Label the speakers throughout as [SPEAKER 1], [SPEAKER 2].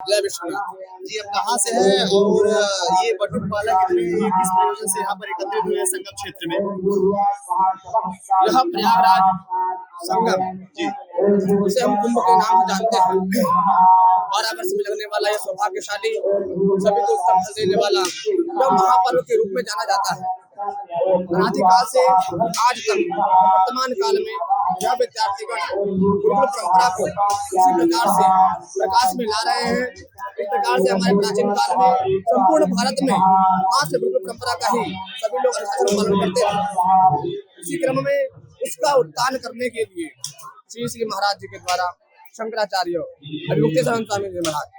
[SPEAKER 1] जय विश्वनाथ जी। अब कहाँ से है और ये बटुक वाला कितने किस प्रयोजन से यहाँ पर एकत्रित हुए हैं संगम क्षेत्र में?
[SPEAKER 2] यह प्रयागराज संगम
[SPEAKER 1] जी
[SPEAKER 2] जिसे हम कुंभ के नाम से जानते हैं, 12 वर्ष में लगने वाला यह सौभाग्यशाली सभी को उत्तम फल देने वाला यह महापर्व के रूप में जाना जाता है। अनादिकाल से आज तक वर्तमान काल में यह विद्यार्थीगण गुरुकुल परंपरा को इसी प्रकार से प्रकाश में ला रहे हैं। इस प्रकार से हमारे प्राचीन काल में संपूर्ण भारत में मात्र गुरुकुल परंपरा का ही सभी लोग अनुशासन पालन करते थे। इसी क्रम में उसका उत्थान करने के लिए श्री श्री महाराज जी के द्वारा शंकराचार्य अभिमुक्तेश्वर स्वामी जी महाराज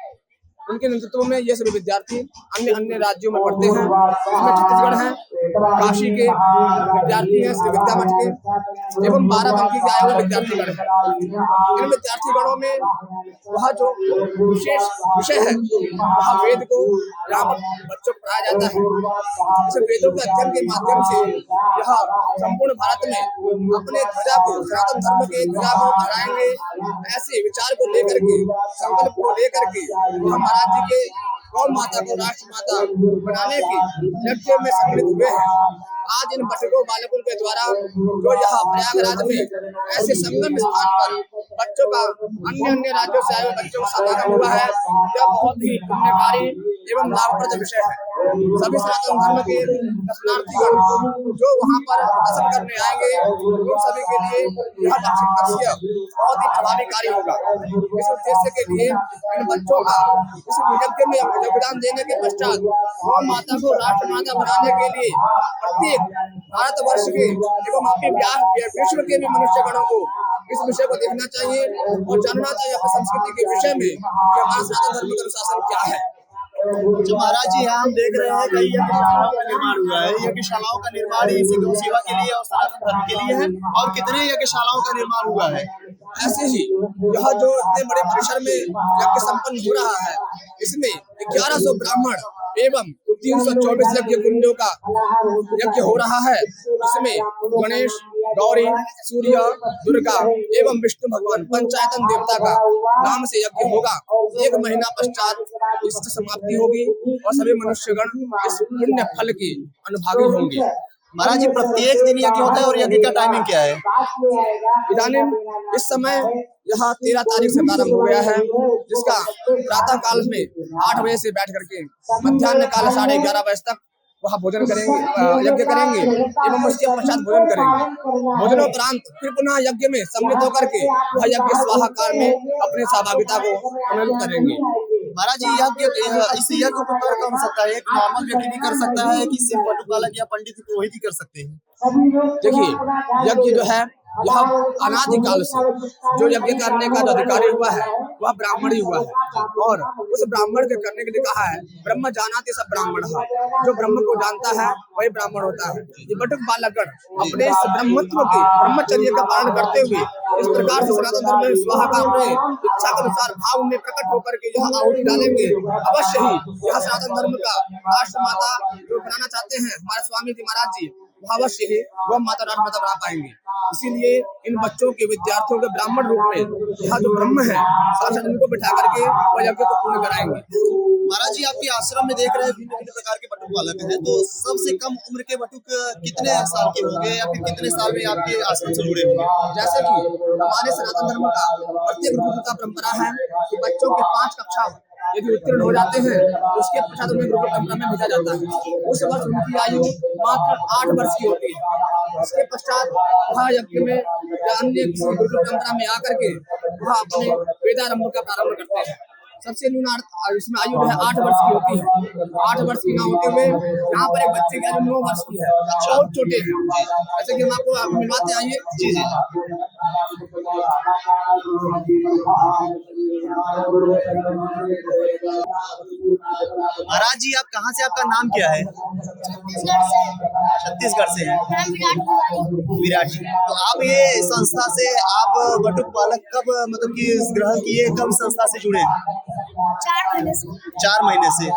[SPEAKER 2] उनके नेतृत्व में ये सभी विद्यार्थी अन्य अन्य राज्यों में पढ़ते हैं। इसमें छत्तीसगढ़ है, काशी के विद्यार्थी हैं, श्री विद्या मठ के एवं बाराबंकी के आए हुए विद्यार्थीगण हैं। इन विद्यार्थीगणों में वह जो विशेष विषय है वह वेद को यहाँ पर बच्चों को पढ़ाया जाता है। इस वेदों के अध्ययन के माध्यम से यह संपूर्ण भारत में अपने ध्वजा को, सनातन धर्म के ध्वजा को फहराएंगे। ऐसे विचार को लेकर के, संकल्प को लेकर के महाराज जी के गौ माता को राष्ट्र माता बनाने के लक्ष्य में सम्मिलित हुए हैं। आज इन बटुकों बालकों के द्वारा जो यहाँ प्रयागराज में ऐसे संगम स्थान पर बच्चों का अन्य अन्य राज्यों से आए हुए बच्चों का समागम हुआ है, यह बहुत ही पुण्यकारी एवं लाभप्रद विषय है। सभी सनातन धर्म के दर्शनार्थीगण जो वहाँ पर दर्शन करने आएंगे उन सभी के लिए यह लक्ष्य बहुत ही प्रभावकारी होगा। इस उद्देश्य के लिए इन बच्चों का इस यज्ञ में योगदान देने के पश्चात गौ माता को राष्ट्र माता बनाने के लिए प्रत्येक भारतवर्ष के एवं अपने विश्व के भी मनुष्यगणों को इस विषय को देखना चाहिए और जानना चाहिए अपनी संस्कृति के विषय में कि हमारा सनातन धर्म का अनुशासन क्या है।
[SPEAKER 1] जो महाराज जी यहाँ हम देख रहे हैं कई यज्ञशालाओं का निर्माण हुआ है। यज्ञशालाओं का निर्माण इसी गौ सेवा के लिए और सनातन धर्म के लिए है। और कितने यज्ञशालाओं का निर्माण हुआ है?
[SPEAKER 2] ऐसे ही यह जो इतने बड़े परिसर में यज्ञ संपन्न हो रहा है, इसमें 1100 ब्राह्मण एवं 324 यज्ञ कुंडों का यज्ञ हो रहा है। इसमें गणेश, गौरी, सूर्य, दुर्गा एवं विष्णु भगवान पंचायतन देवता का नाम से यज्ञ होगा। 1 महीना पश्चात इसकी समाप्ति होगी और सभी मनुष्यगण इस पुण्य फल की अनुभागी होंगे।
[SPEAKER 1] महाराज जी प्रत्येक दिन यज्ञ होता है और यज्ञ का टाइमिंग क्या है?
[SPEAKER 2] इदानीं इस समय यहाँ 13 तारीख से प्रारंभ हो गया है, जिसका प्रातः काल में 8 बजे से बैठ करके मध्याह्न काल 11:30 बजे तक वहाँ भोजन करेंगे, यज्ञ करेंगे एवं उसके पश्चात भोजन करेंगे। भोजनोपरांत फिर पुनः यज्ञ में सम्मिलित होकर के वह यज्ञ स्वाहा काल में अपने सहभागिता को सम्मिलित करेंगे।
[SPEAKER 1] महाराज जी यज्ञ इस यज्ञ को कर कौन सकता है? एक नॉर्मल व्यक्ति भी कर सकता है कि सिर्फ बटुक या पंडित पुरोहित ही कर सकते हैं?
[SPEAKER 2] देखिए यज्ञ जो है यह अनादिकाल से जो यज्ञ करने का जो अधिकारी हुआ है वह ब्राह्मण ही हुआ है और उस ब्राह्मण के करने के लिए कहा है ब्रह्म जानाति सब ब्राह्मण है। जो ब्रह्म को जानता है वही ब्राह्मण होता है। ये बटुक बालकगण अपने इस ब्रह्मत्व के ब्रह्मचर्य का पालन करते हुए इस प्रकार से सनातन धर्म में स्वाहा का अपने इच्छा के अनुसार भाव में प्रकट होकर के यह आहुति डालेंगे। अवश्य ही यह सनातन धर्म का राष्ट्र माता जो बनाना चाहते हैं हमारे स्वामी जी महाराज जी, अवश्य ही गौ माता राष्ट्र माता बना पाएंगे। इसीलिए इन बच्चों के विद्यार्थियों के ब्राह्मण रूप में यह जो ब्रह्म है साक्षात इनको बिठा करके वह यज्ञ को पूर्ण कराएंगे।
[SPEAKER 1] महाराज जी आपके आश्रम में देख रहे हैं भिन्न भिन्न प्रकार के बटुक बालक हैं, तो सबसे कम उम्र के बटुक कितने साल के होंगे या फिर कितने साल में आपके आश्रम से जुड़े होंगे?
[SPEAKER 2] जैसे कि हमारे सनातन धर्म का प्रत्येक गुरुकुल का परंपरा है कि बच्चों के 5 कक्षा यदि उत्तीर्ण हो जाते हैं तो उसके पश्चात उन्हें गुरुकुल परंपरा में भेजा जाता है। उस वर्ष उनकी आयु मात्र 8 वर्ष की होती है। इसके पश्चात वह यज्ञ में या अन्य किसी गुरुकुल परंपरा में आकर के वह अपने वेदारंभ का प्रारंभ करते हैं। सबसे न्यूनतम इसमें आयु जो है 8 वर्ष की होती है। 8 वर्ष की ना होते हुए यहाँ पर एक बच्चे की आयु 9 वर्ष की है, बहुत छोटे हैं। जैसे कि हम आपको मिलवाते हैं, आइए।
[SPEAKER 1] जी जी महाराज जी आप कहाँ से, आपका नाम क्या है? छत्तीसगढ़ से हैं। विराट जी, तो आप ये संस्था से आप बटुक बालक कब मतलब कि ग्रहण किए, कब संस्था से जुड़े?
[SPEAKER 3] 4 महीने से।
[SPEAKER 1] 4 महीने से।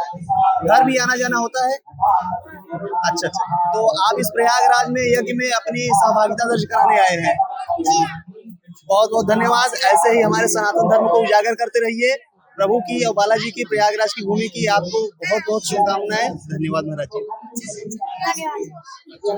[SPEAKER 1] घर भी आना जाना होता है? अच्छा अच्छा, तो आप इस प्रयागराज में यज्ञ में अपनी सहभागिता दर्ज कराने आए हैं।
[SPEAKER 3] जी
[SPEAKER 1] बहुत बहुत धन्यवाद। ऐसे ही हमारे सनातन धर्म को उजागर करते रहिए। प्रभु की और बालाजी की, प्रयागराज की भूमि की आपको बहुत बहुत शुभकामनाएं। धन्यवाद महाराज जी।
[SPEAKER 3] धन्यवाद।